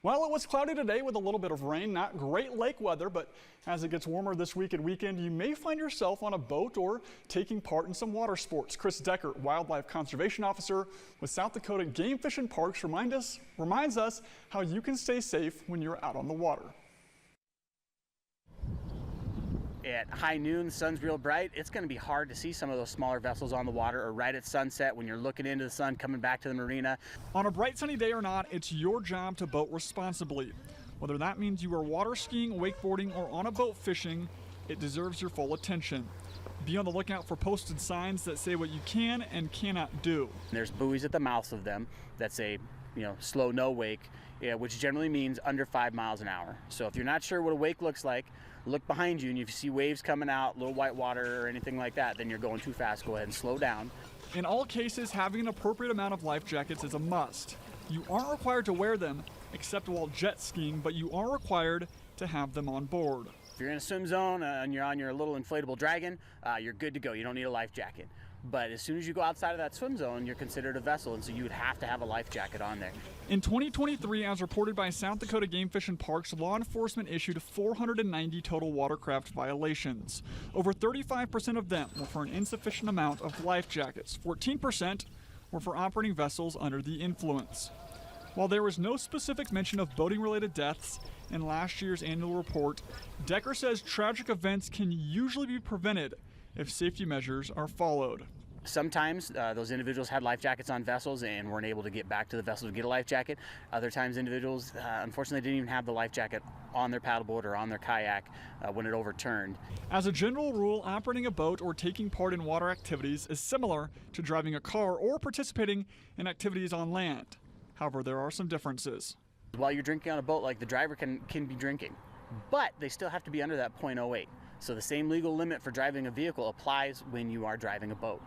Well, it was cloudy today with a little bit of rain, not great lake weather, but as it gets warmer this week and weekend, you may find yourself on a boat or taking part in some water sports. Chris Dekker, Wildlife Conservation Officer with South Dakota Game Fish and Parks, reminds us how you can stay safe when you're out on the water. At high noon, the sun's real bright. It's going to be hard to see some of those smaller vessels on the water, or right at sunset when you're looking into the sun coming back to the marina. On a bright sunny day or not, it's your job to boat responsibly. Whether that means you are water skiing, wakeboarding, or on a boat fishing, it deserves your full attention. Be on the lookout for posted signs that say what you can and cannot do. There's buoys at the mouths of them that say, slow no wake, which generally means under 5 miles an hour. So if you're not sure what a wake looks like, look behind you, and if you see waves coming out, little white water or anything like that, then you're going too fast. Go ahead and slow down. In all cases, having an appropriate amount of life jackets is a must. You aren't required to wear them, except while jet skiing, but you are required to have them on board. If you're in a swim zone and you're on your little inflatable dragon, you're good to go. You don't need a life jacket. But as soon as you go outside of that swim zone, you're considered a vessel, and so you would have to have a life jacket on there. In 2023, as reported by South Dakota Game Fish and Parks, law enforcement issued 490 total watercraft violations. Over 35% of them were for an insufficient amount of life jackets. 14% were for operating vessels under the influence. While there was no specific mention of boating-related deaths in last year's annual report, Dekker says tragic events can usually be prevented if safety measures are followed. Sometimes those individuals had life jackets on vessels and weren't able to get back to the vessel to get a life jacket. Other times individuals unfortunately didn't even have the life jacket on their paddleboard or on their kayak when it overturned. As a general rule, operating a boat or taking part in water activities is similar to driving a car or participating in activities on land. However, there are some differences. While you're drinking on a boat, like the driver can be drinking, but they still have to be under that .08. So the same legal limit for driving a vehicle applies when you are driving a boat.